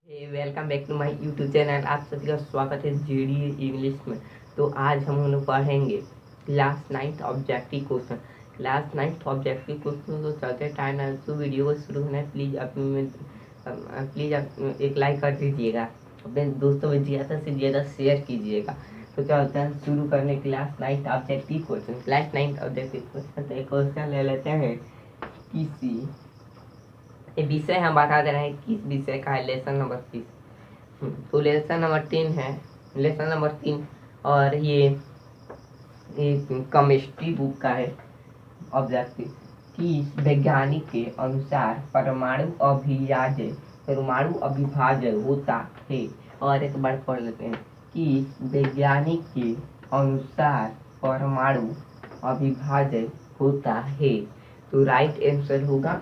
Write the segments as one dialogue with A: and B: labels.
A: Welcome back to my YouTube channel. आप सभी का स्वागत है जीडी इंग्लिश में। तो आज हम लोग पढ़ेंगे class 9th objective question. Class 9th objective question तो चलते टाइम है, तो वीडियो को शुरू होना है। प्लीज़ आप एक लाइक कर दीजिएगा, अपने दोस्तों में ज़्यादा से ज़्यादा शेयर कीजिएगा। तो चलते हैं शुरू करने class 9th objective question. Class 9th objective question तो एक क्वेश्चन ले लेते हैं। किसी ये विषय हम बता दे रहे हैं किस विषय का है, लेसन नंबर 30। तो लेसन नंबर 3 है, लेसन नंबर 3। और ये केमिस्ट्री बुक का है ऑब्जेक्टिव कि वैज्ञानिक के अनुसार परमाणु अविभाज्य होता है। और एक बार पढ़ लेते हैं कि वैज्ञानिक के अनुसार परमाणु अविभाज्य होता है। तो राइट आंसर होगा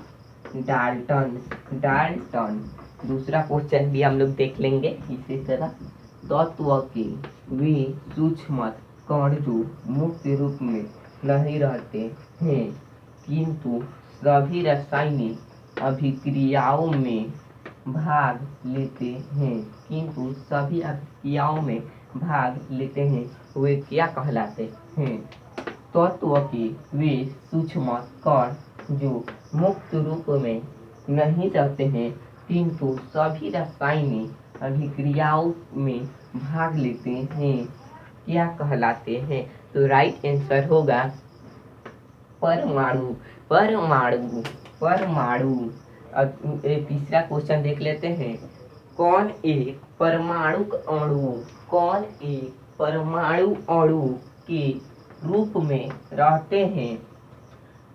A: डाल्टन। डाल्टन। दूसरा क्वेश्चन भी हम लोग देख लेंगे इसी तरह। तत्व के वे सूक्ष्म कण जो मुक्त रूप में नहीं रहते हैं किंतु सभी रासायनिक अभिक्रियाओं में भाग लेते हैं वे क्या कहलाते हैं? तत्व के वे सूक्ष्म कण जो मुक्त रूप में नहीं रहते हैं किंतु सभी रासायनिक अभिक्रियाओं में भाग लेते हैं क्या कहलाते हैं? तो राइट आंसर होगा परमाणु। परमाणु। परमाणु। अब तीसरा क्वेश्चन देख लेते हैं। कौन एक परमाणु अणु के रूप में रहते हैं?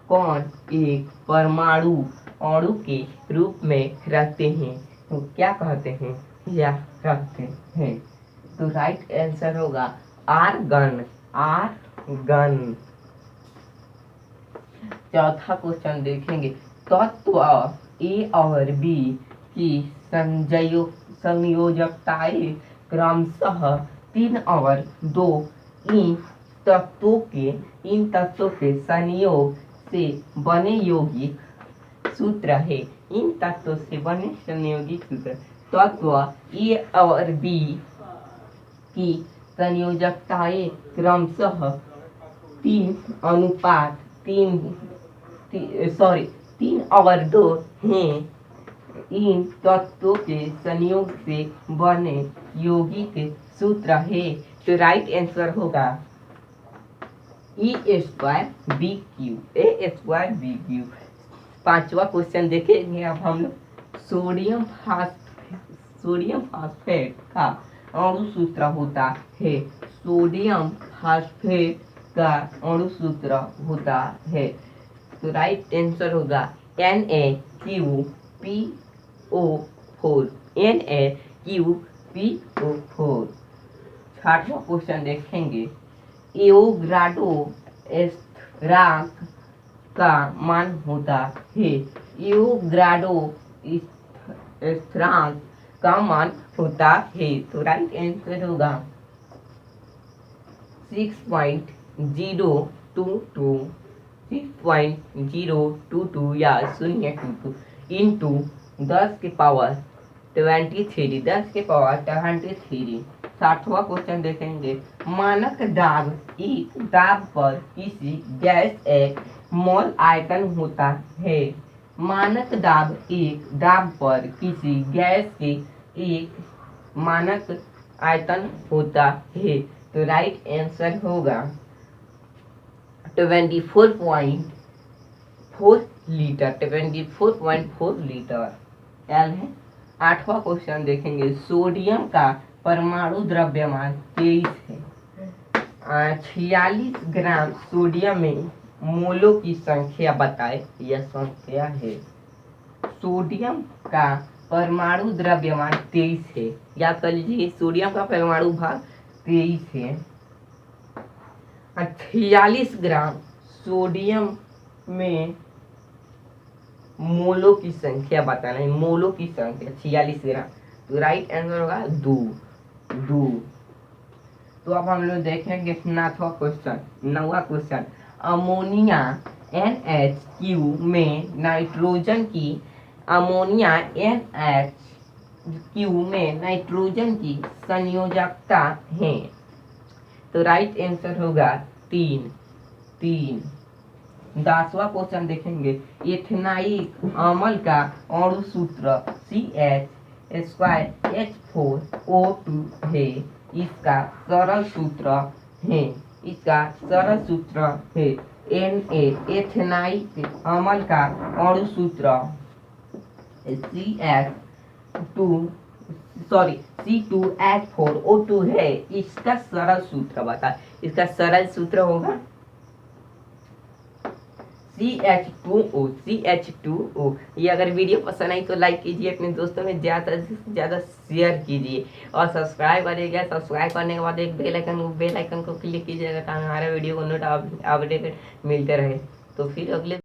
A: कौन एक परमाणु अणु के रूप में रहते हैं तो क्या कहते हैं या रहते हैं? तो राइट आंसर होगा आर्गन। आर्गन। चौथा क्वेश्चन देखेंगे। तत्व ए और बी की संयोजकताएं क्रमशः 3 और 2 इन तत्वों के संयोग से बने यौगिक सूत्र है। इन तत्वों से बने संयोगिक सूत्र। तत्व ए और बी की संयोजकताएं क्रमशः 3 और 2 हैं। इन तत्वों के संयोग से बने यौगिक सूत्र है। तो राइट आंसर होगा E²BQ। पांचवा क्वेश्चन देखेंगे अब हम लोग। सोडियम फास्फेट का अणु सूत्र होता है। सोडियम फास्फेट का अणु सूत्र होता है। तो राइट आंसर होगा NaClO4। NaClO4। छठवां क्वेश्चन देखेंगे। एवोगाड्रो स्थिरांक का मान होता है। एवोगाड्रो स्थिरांक का मान होता है। तो राइट आंसर होगा 6.022 या 022 इंटू 10⁻23। सातवां क्वेश्चन देखेंगे। मानक दाब एक दाब पर किसी गैस एक मोल आयतन होता है। मानक दाब एक दाब पर किसी गैस के एक मानक आयतन होता है। तो राइट आंसर होगा 24.4 लीटर। 24.4 लीटर एल है। आठवां क्वेश्चन देखेंगे। सोडियम का परमाणु द्रव्यमान 23 है। 46 ग्राम सोडियम में मोलों की संख्या बताए। यह संख्या है। सोडियम का परमाणु द्रव्यमान 23 है। याद कर लीजिए सोडियम का परमाणु भाग 23 है। 46 ग्राम सोडियम में मोलों की संख्या बताना है। मोलों की संख्या 46 ग्राम। तो राइट आंसर होगा 2। तो अब हम लोग देखेंगे 9वां क्वेश्चन। अमोनिया NH3 में नाइट्रोजन की अमोनिया NH क्यू में नाइट्रोजन की संयोजकता है। तो राइट आंसर होगा 3। 10वां क्वेश्चन देखेंगे। एथेनाइक अम्ल का अणु सूत्र CH2H4O2 है। इसका सरल सूत्र है Na एथेनाइक अम्ल का अणु सूत्र C2H4O2 है। इसका सरल सूत्र बता। इसका सरल सूत्र होगा CH2O। ये अगर वीडियो पसंद आई तो लाइक कीजिए, अपने दोस्तों में ज़्यादा से ज़्यादा शेयर कीजिए और सब्सक्राइब करिएगा। सब्सक्राइब करने के बाद एक बेल आइकन को क्लिक कीजिएगा ताकि हमारे वीडियो को अपडेट मिलते रहे। तो फिर अगले